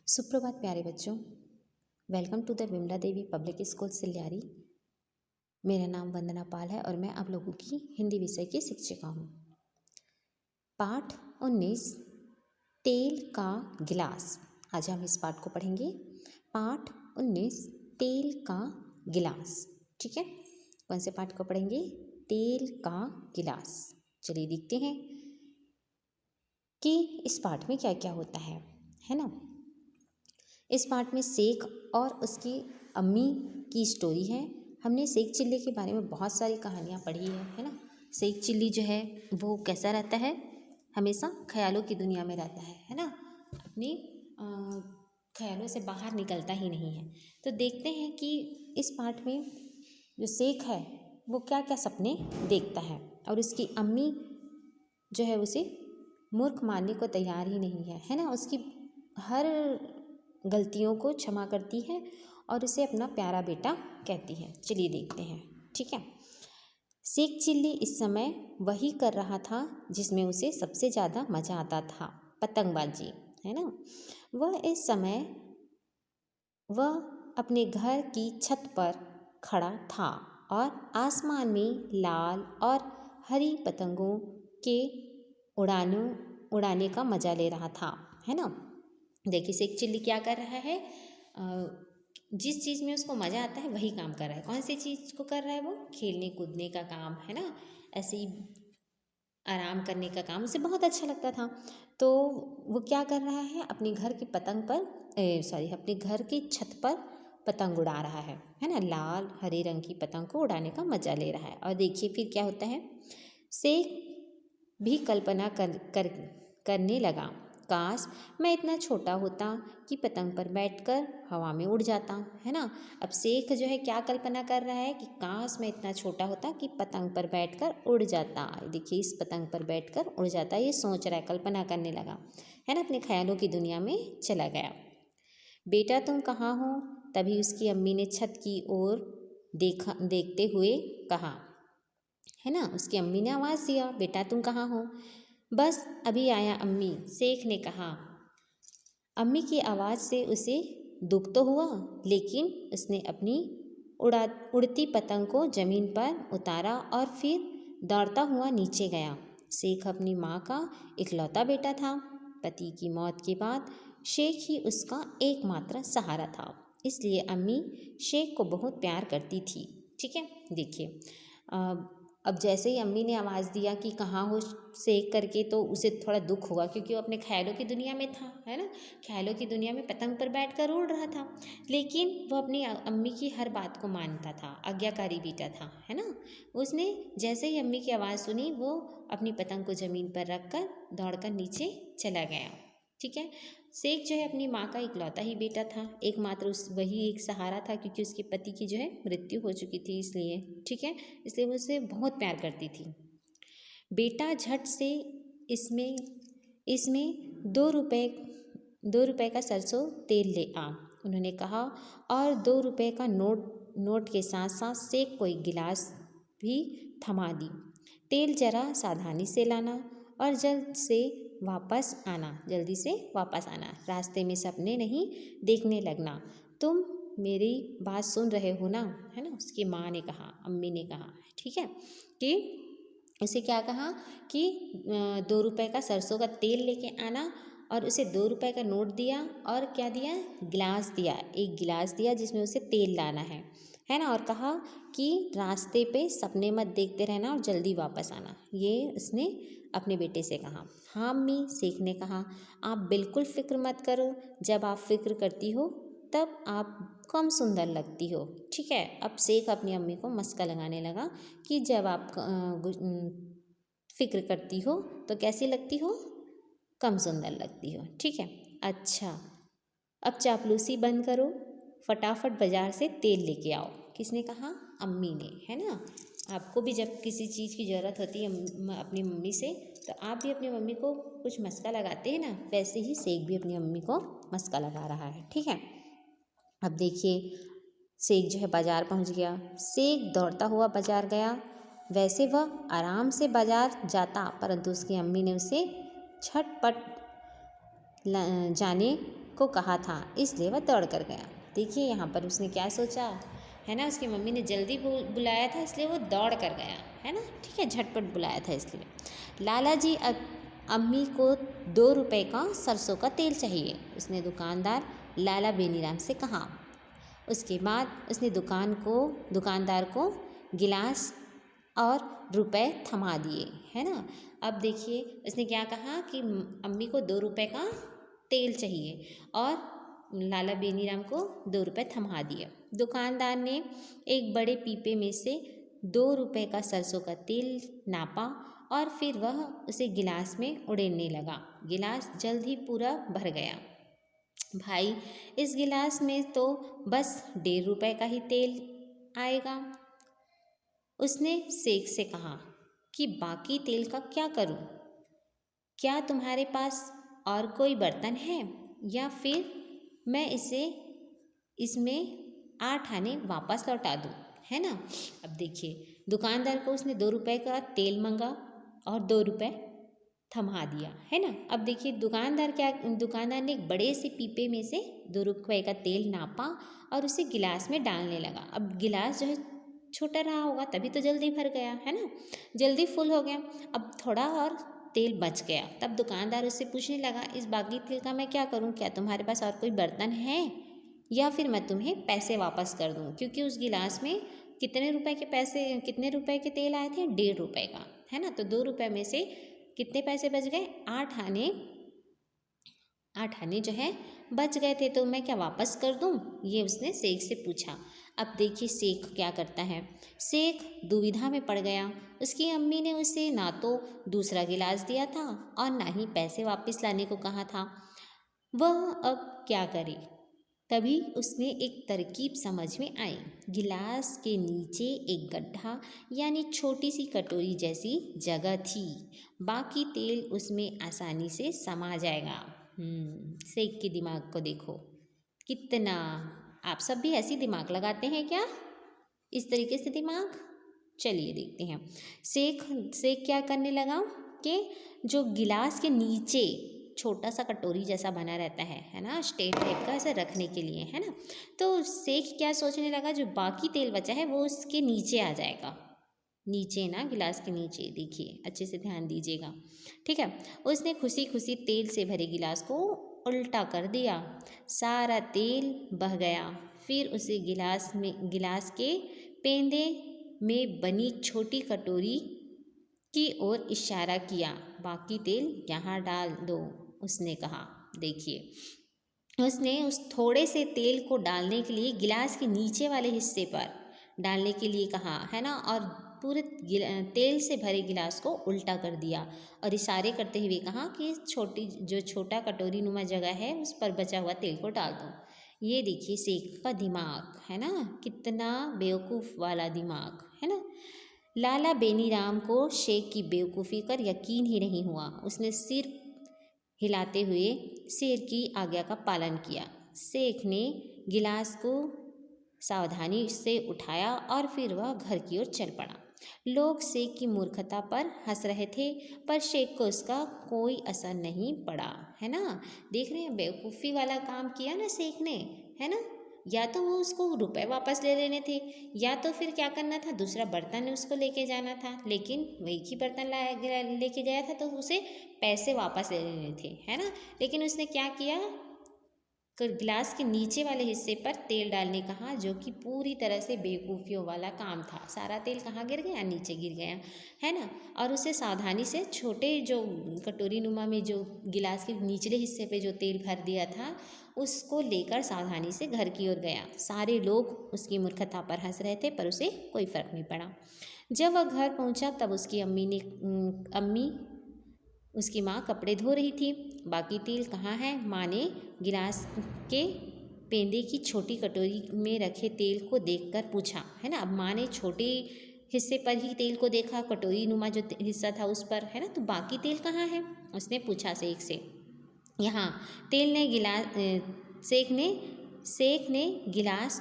सुप्रभात प्यारे बच्चों। Welcome to the Vimla Devi public school Silyari. मेरा नाम वंदना पाल है और मैं आप लोगों की हिंदी विषय की शिक्षिका हूँ। पाठ 19 तेल का गिलास। आज हम इस पाठ को पढ़ेंगे। पाठ 19 तेल का गिलास। ठीक है, कौन से पाठ को पढ़ेंगे? तेल का गिलास। चलिए देखते हैं कि इस पाठ में क्या क्या होता है ना। इस पाठ में शेख और उसकी अम्मी की स्टोरी है। हमने शेख चिल्ली के बारे में बहुत सारी कहानियाँ पढ़ी है ना। शेख चिल्ली जो है वो कैसा रहता है? हमेशा ख्यालों की दुनिया में रहता है ना। अपनी ख्यालों से बाहर निकलता ही नहीं है। तो देखते हैं कि इस पाठ में जो शेख है वो क्या क्या सपने देखता है, और उसकी अम्मी जो है उसे मूर्ख मानने को तैयार ही नहीं है ना। उसकी हर गलतियों को क्षमा करती है और उसे अपना प्यारा बेटा कहती है। चलिए देखते हैं। ठीक है, शेख चिल्ली इस समय वही कर रहा था जिसमें उसे सबसे ज़्यादा मज़ा आता था, पतंगबाजी, है ना। वह अपने घर की छत पर खड़ा था और आसमान में लाल और हरी पतंगों के उड़ाने का मज़ा ले रहा था, है ना। देखिए शेख चिल्ली क्या कर रहा है? जिस चीज़ में उसको मज़ा आता है वही काम कर रहा है। कौन सी चीज़ को कर रहा है? वो खेलने कूदने का काम, है ना। ऐसे ही आराम करने का काम उसे बहुत अच्छा लगता था। तो वो क्या कर रहा है? अपने घर की अपने घर की छत पर पतंग उड़ा रहा है ना। लाल हरे रंग की पतंग को उड़ाने का मज़ा ले रहा है। और देखिए फिर क्या होता है। शेख भी कल्पना करने लगा, काश मैं इतना छोटा होता कि पतंग पर बैठकर हवा में उड़ जाता, है ना। अब शेख जो है क्या कल्पना कर रहा है कि काश मैं इतना छोटा होता कि पतंग पर बैठकर उड़ जाता। देखिए इस पतंग पर बैठकर उड़ जाता, ये सोच रहा है, कल्पना करने लगा, है ना। अपने ख्यालों की दुनिया में चला गया। बेटा तुम कहाँ हो? तभी उसकी अम्मी ने छत की ओर देखते हुए कहा, है ना। उसकी अम्मी ने आवाज़ दिया, बेटा तुम कहाँ हो? बस अभी आया अम्मी, शेख ने कहा। अम्मी की आवाज़ से उसे दुख तो हुआ, लेकिन उसने अपनी उड़ती पतंग को ज़मीन पर उतारा और फिर दौड़ता हुआ नीचे गया। शेख अपनी माँ का इकलौता बेटा था। पति की मौत के बाद शेख ही उसका एकमात्र सहारा था, इसलिए अम्मी शेख को बहुत प्यार करती थी। ठीक है, देखिए अब जैसे ही अम्मी ने आवाज़ दिया कि कहाँ हो शेख करके, तो उसे थोड़ा दुख हुआ, क्योंकि वो अपने ख्यालों की दुनिया में था, है ना। ख्यालों की दुनिया में पतंग पर बैठकर उड़ रहा था, लेकिन वो अपनी अम्मी की हर बात को मानता था, आज्ञाकारी बेटा था, है ना। उसने जैसे ही अम्मी की आवाज़ सुनी वो अपनी पतंग को ज़मीन पर रख कर दौड़कर नीचे चला गया। ठीक है, शेख जो है अपनी माँ का इकलौता ही बेटा था, एकमात्र वही एक सहारा था, क्योंकि उसके पति की जो है मृत्यु हो चुकी थी, इसलिए। ठीक है, इसलिए वो उसे बहुत प्यार करती थी। बेटा झट से इसमें इसमें 2 रुपए का सरसों तेल ले आ, उन्होंने कहा, और 2 रुपए का नोट के साथ साथ शेख को एक गिलास भी थमा दी। तेल जरा सावधानी से लाना और जल्दी से वापस आना, रास्ते में सपने नहीं देखने लगना। तुम मेरी बात सुन रहे हो ना, है ना। उसकी माँ ने कहा, अम्मी ने कहा, ठीक है, कि उसे क्या कहा कि 2 रुपए का सरसों का तेल लेके आना, और उसे 2 रुपए का नोट दिया, और क्या दिया? गिलास दिया, एक गिलास दिया जिसमें उसे तेल लाना है ना। और कहा कि रास्ते पे सपने मत देखते रहना और जल्दी वापस आना। ये उसने अपने बेटे से कहा। हाँ अम्मी, शेख ने कहा, आप बिल्कुल फ़िक्र मत करो, जब आप फ़िक्र करती हो तब आप कम सुंदर लगती हो। ठीक है, अब शेख अपनी अम्मी को मस्का लगाने लगा कि जब आप फ़िक्र करती हो तो कैसी लगती हो? कम सुंदर लगती हो। ठीक है, अच्छा अब चापलूसी बंद करो, फटाफट बाज़ार से तेल लेके आओ। किसने कहा? अम्मी ने, है ना। आपको भी जब किसी चीज़ की ज़रूरत होती है अपनी मम्मी से, तो आप भी अपनी मम्मी को कुछ मस्का लगाते हैं ना, वैसे ही शेख भी अपनी मम्मी को मस्का लगा रहा है। ठीक है, अब देखिए शेख जो है बाज़ार पहुंच गया। शेख दौड़ता हुआ बाज़ार गया। वैसे वह आराम से बाज़ार जाता, परंतु उसकी अम्मी ने उसे झटपट जाने को कहा था, इसलिए वह दौड़ कर गया। देखिए यहाँ पर उसने क्या सोचा, है ना, उसकी मम्मी ने जल्दी बुलाया था इसलिए वो दौड़ कर गया, है ना, ठीक है, झटपट बुलाया था इसलिए। लाला जी अम्मी को 2 रुपए का सरसों का तेल चाहिए, उसने दुकानदार लाला बेनीराम से कहा। उसके बाद उसने दुकानदार को गिलास और रुपए थमा दिए, है ना। अब देखिए उसने क्या कहा कि अम्मी को 2 रुपए का तेल चाहिए और लाला बेनीराम को 2 रुपए थमा दिए। दुकानदार ने एक बड़े पीपे में से 2 रुपए का सरसों का तेल नापा और फिर वह उसे गिलास में उड़ेलने लगा। गिलास जल्द ही पूरा भर गया। भाई, इस गिलास में तो बस 1.5 रुपए का ही तेल आएगा। उसने सेठ से कहा कि बाकी तेल का क्या करूं? क्या तुम्हारे पास और कोई बर्तन है या फिर मैं इसमें 8 आने वापस लौटा दूं, है ना। अब देखिए दुकानदार को उसने 2 रुपए का तेल मांगा और 2 रुपए थमा दिया, है ना। अब देखिए दुकानदार ने एक बड़े से पीपे में से 2 रुपए का तेल नापा और उसे गिलास में डालने लगा। अब गिलास जो है छोटा रहा होगा तभी तो जल्दी भर गया, है ना, जल्दी फुल हो गया। अब थोड़ा और तेल बच गया। तब दुकानदार उससे पूछने लगा, इस बाकी तेल का मैं क्या करूं? क्या तुम्हारे पास और कोई बर्तन है या फिर मैं तुम्हें पैसे वापस कर दूं? क्योंकि उस गिलास में कितने रुपए के तेल आए थे? 1.5 रुपए का, है ना। तो 2 रुपए में से कितने पैसे बच गए? 8 आने जो है बच गए थे, तो मैं क्या वापस कर दूं? ये उसने शेख से पूछा। अब देखिए शेख क्या करता है। शेख दुविधा में पड़ गया। उसकी अम्मी ने उसे ना तो दूसरा गिलास दिया था और ना ही पैसे वापस लाने को कहा था। वह अब क्या करे? तभी उसने एक तरकीब समझ में आई। गिलास के नीचे एक गड्ढा यानी छोटी सी कटोरी जैसी जगह थी। बाकी तेल उसमें आसानी से समा जाएगा। शेख के दिमाग को देखो कितना। आप सब भी ऐसी दिमाग लगाते हैं क्या? इस तरीके से दिमाग? चलिए देखते हैं। शेख क्या करने लगा कि जो गिलास के नीचे छोटा सा कटोरी जैसा बना रहता है ना, स्टेट टाइप का, ऐसे रखने के लिए, है ना। तो शेख क्या सोचने लगा, जो बाकी तेल बचा है वो उसके नीचे आ जाएगा। नीचे ना, गिलास के नीचे, देखिए अच्छे से ध्यान दीजिएगा, ठीक है। उसने खुशी खुशी तेल से भरे गिलास को उल्टा कर दिया। सारा तेल बह गया। फिर उसे गिलास के पेंदे में बनी छोटी कटोरी की ओर इशारा किया। बाकी तेल यहाँ डाल दो, उसने कहा। देखिए उसने उस थोड़े से तेल को डालने के लिए गिलास के नीचे वाले हिस्से पर डालने के लिए कहा, है ना, और पूरे तेल से भरे गिलास को उल्टा कर दिया और इशारे करते हुए कहा कि छोटा कटोरी नुमा जगह है उस पर बचा हुआ तेल को डाल दो। ये देखिए शेख का दिमाग, है ना, कितना बेवकूफ़ वाला दिमाग, है ना। लाला बेनीराम को शेख की बेवकूफ़ी पर यकीन ही नहीं हुआ। उसने सिर हिलाते हुए शेर की आज्ञा का पालन किया। शेख ने गिलास को सावधानी से उठाया और फिर वह घर की ओर चल पड़ा। लोग शेख की मूर्खता पर हंस रहे थे, पर शेख को उसका कोई असर नहीं पड़ा, है ना। देख रहे हैं, बेवकूफ़ी वाला काम किया ना शेख ने, है ना। या तो वो उसको रुपए वापस ले लेने थे या तो फिर क्या करना था, दूसरा बर्तन उसको लेके जाना था, लेकिन वही की बर्तन लेके गया था तो उसे पैसे वापस ले लेने थे, है ना। लेकिन उसने क्या किया, गिलास के नीचे वाले हिस्से पर तेल डालने कहा, जो कि पूरी तरह से बेवकूफ़ियों वाला काम था। सारा तेल कहाँ गिर गया? नीचे गिर गया, है ना। और उसे सावधानी से छोटे जो कटोरी नुमा में जो गिलास के निचले हिस्से पे जो तेल भर दिया था उसको लेकर सावधानी से घर की ओर गया। सारे लोग उसकी मूर्खता पर हंस रहे थे, पर उसे कोई फ़र्क नहीं पड़ा। जब वह घर पहुंचा तब उसकी माँ कपड़े धो रही थी। बाकी तेल कहाँ है? माँ ने गिलास के पेंदे की छोटी कटोरी में रखे तेल को देखकर पूछा, है ना। अब माँ ने छोटे हिस्से पर ही तेल को देखा, कटोरी नुमा जो हिस्सा था उस पर, है ना। तो बाकी तेल कहाँ है? उसने पूछा शेख से। यहाँ शेख ने गिलास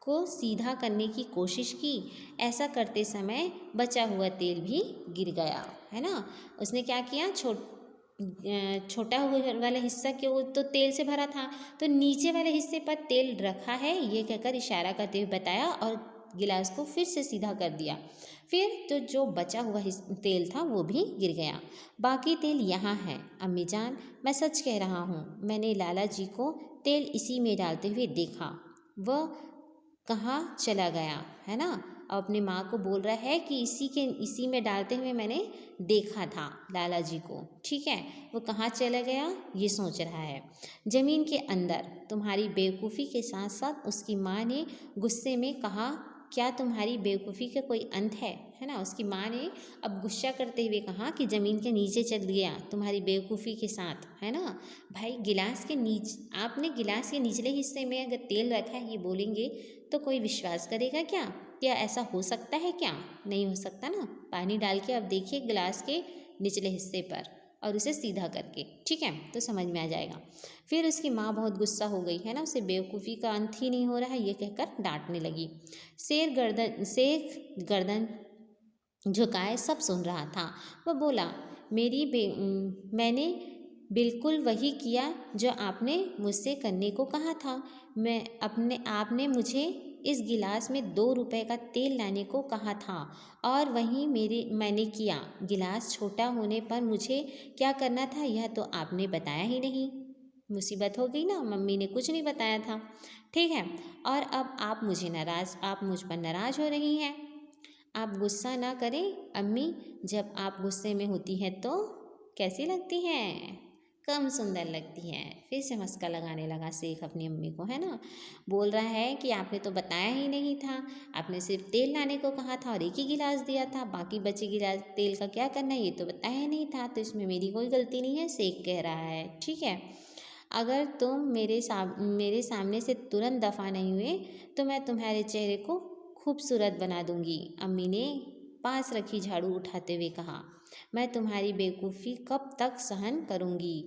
को सीधा करने की कोशिश की। ऐसा करते समय बचा हुआ तेल भी गिर गया, है ना। उसने क्या किया, छोटा वाला हिस्सा के वो तो तेल से भरा था, तो नीचे वाले हिस्से पर तेल रखा है, ये कहकर इशारा करते हुए बताया और गिलास को फिर से सीधा कर दिया। फिर तो जो बचा हुआ तेल था वो भी गिर गया। बाकी तेल यहाँ है अम्मी जान, मैं सच कह रहा हूँ। मैंने लाला जी को तेल इसी में डालते हुए देखा। वह कहाँ चला गया, है ना। अपनी माँ को बोल रहा है कि इसी में डालते हुए मैंने देखा था लाला जी को, ठीक है। वो कहाँ चला गया ये सोच रहा है। ज़मीन के अंदर। तुम्हारी बेवकूफ़ी के साथ साथ उसकी माँ ने गुस्से में कहा, क्या तुम्हारी बेवकूफ़ी का कोई अंत है ना। उसकी माँ ने अब गुस्सा करते हुए कहा कि ज़मीन के नीचे चल गया तुम्हारी बेवकूफ़ी के साथ, है ना। भाई आपने गिलास के निचले हिस्से में अगर तेल रखा है ये बोलेंगे तो कोई विश्वास करेगा क्या ऐसा हो सकता है क्या। नहीं हो सकता ना। पानी डाल के अब देखिए गिलास के निचले हिस्से पर और उसे सीधा करके, ठीक है, तो समझ में आ जाएगा। फिर उसकी माँ बहुत गुस्सा हो गई, है ना। उसे बेवकूफ़ी का अंत ही नहीं हो रहा है ये कहकर डांटने लगी। शेर गर्दन झुकाए सब सुन रहा था। वह बोला, मैंने बिल्कुल वही किया जो आपने मुझसे करने को कहा था। आपने मुझे इस गिलास में 2 रुपए का तेल लाने को कहा था और वही मैंने किया। गिलास छोटा होने पर मुझे क्या करना था यह तो आपने बताया ही नहीं। मुसीबत हो गई ना, मम्मी ने कुछ नहीं बताया था, ठीक है। और अब आप मुझ पर नाराज़ हो रही हैं। आप गुस्सा ना करें अम्मी, जब आप गुस्से में होती हैं तो कैसी लगती हैं, कम सुंदर लगती हैं। फिर से मस्का लगाने लगा शेख अपनी अम्मी को, है ना। बोल रहा है कि आपने तो बताया ही नहीं था, आपने सिर्फ तेल लाने को कहा था और एक ही गिलास दिया था, बाकी बचे गिलास तेल का क्या करना है ये तो बताया ही नहीं था, तो इसमें मेरी कोई गलती नहीं है, शेख कह रहा है, ठीक है। अगर तुम मेरे सामने से तुरंत दफ़ा नहीं हुए तो मैं तुम्हारे चेहरे को खूबसूरत बना दूंगी। अम्मी ने पास रखी झाड़ू उठाते हुए कहा, मैं तुम्हारी बेवकूफ़ी कब तक सहन करूंगी।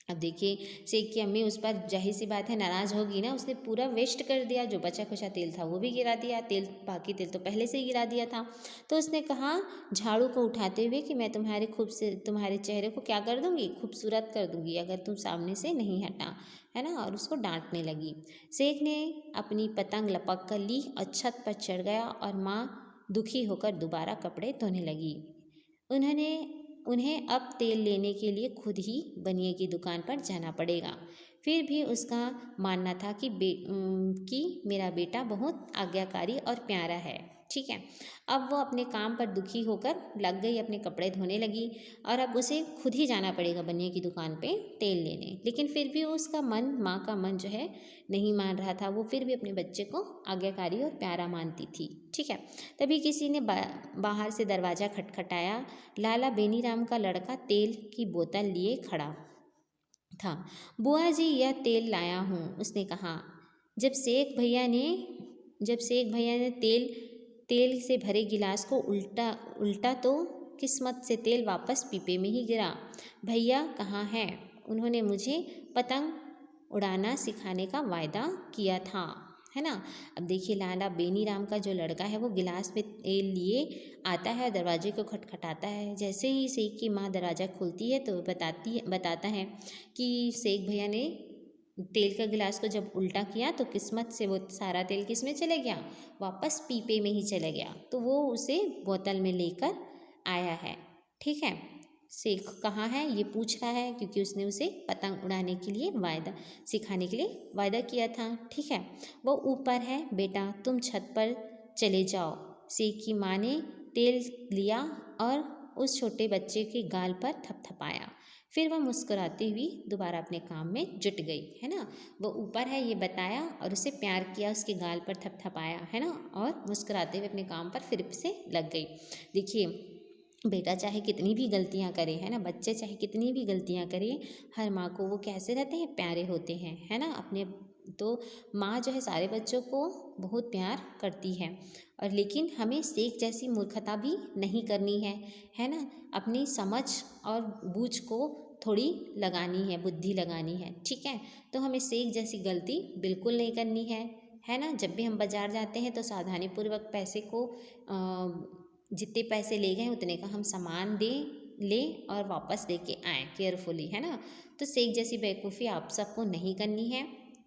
अब देखिए शेख की अम्मी उस पर जाहिर सी बात है नाराज़ होगी ना। उसने पूरा वेस्ट कर दिया, जो बचा खुचा तेल था वो भी गिरा दिया, बाकी तेल तो पहले से ही गिरा दिया था। तो उसने कहा झाड़ू को उठाते हुए कि मैं तुम्हारे चेहरे को क्या कर दूंगी, खूबसूरत कर दूंगी अगर तुम सामने से नहीं हटा, है ना। और उसको डांटने लगी। शेख ने अपनी पतंग लपक कर ली और छत पर चढ़ गया और माँ दुखी होकर दोबारा कपड़े धोने लगी। उन्हें अब तेल लेने के लिए खुद ही बनिए की दुकान पर जाना पड़ेगा। फिर भी उसका मानना था कि मेरा बेटा बहुत आज्ञाकारी और प्यारा है, ठीक है। अब वो अपने काम पर दुखी होकर लग गई, अपने कपड़े धोने लगी और अब उसे खुद ही जाना पड़ेगा बनिए की दुकान पे तेल लेने। लेकिन फिर भी उसका माँ का मन जो है नहीं मान रहा था। वो फिर भी अपने बच्चे को आज्ञाकारी और प्यारा मानती थी, ठीक है। तभी किसी ने बाहर से दरवाज़ा खटखटाया। लाला बेनीराम का लड़का तेल की बोतल लिए खड़ा था। बुआ जी यह तेल लाया हूँ, उसने कहा। जब शेख भैया ने तेल से भरे गिलास को उल्टा तो किस्मत से तेल वापस पीपे में ही गिरा। भैया कहाँ हैं? उन्होंने मुझे पतंग उड़ाना सिखाने का वायदा किया था, है ना। अब देखिए लाला बेनीराम का जो लड़का है वो गिलास में तेल लिए आता है, दरवाजे को खटखटाता है। जैसे ही शेख की माँ दरवाज़ा खोलती है तो बताता है कि शेख भैया ने तेल का गिलास को जब उल्टा किया तो किस्मत से वो सारा तेल किस में चले गया, वापस पीपे में ही चला गया। तो वो उसे बोतल में लेकर आया है, ठीक है। शेख कहाँ है ये पूछ रहा है क्योंकि उसने उसे पतंग उड़ाने के लिए सिखाने के लिए वायदा किया था, ठीक है। वो ऊपर है बेटा, तुम छत पर चले जाओ। शेख की माँ ने तेल लिया और उस छोटे बच्चे के गाल पर थपथपाया। फिर वह मुस्कुराती हुई दोबारा अपने काम में जुट गई, है ना। वो ऊपर है ये बताया और उसे प्यार किया, उसके गाल पर थपथपाया, है ना, और मुस्कुराते हुए अपने काम पर फिर से लग गई। देखिए बेटा चाहे कितनी भी गलतियां करे, है ना, बच्चे चाहे कितनी भी गलतियां करें, हर माँ को वो कैसे रहते हैं, प्यारे होते हैं, है ना। अपने तो माँ जो है सारे बच्चों को बहुत प्यार करती है। और लेकिन हमें शेख जैसी मूर्खता भी नहीं करनी है ना। अपनी समझ और बूझ को थोड़ी लगानी है, बुद्धि लगानी है, ठीक है। तो हमें शेख जैसी गलती बिल्कुल नहीं करनी है ना। जब भी हम बाज़ार जाते हैं तो सावधानीपूर्वक पैसे को जितने पैसे ले गए उतने का हम सामान दें, लें और वापस लेके आएँ केयरफुली, है ना। तो शेख जैसी बेवकूफ़ी आप सबको नहीं करनी है,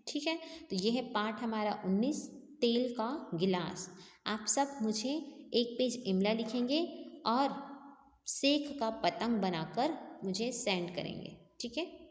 ठीक है। तो ये है पाठ हमारा 19, तेल का गिलास। आप सब मुझे एक पेज इमला लिखेंगे और शेख का पतंग बनाकर मुझे सेंड करेंगे, ठीक है।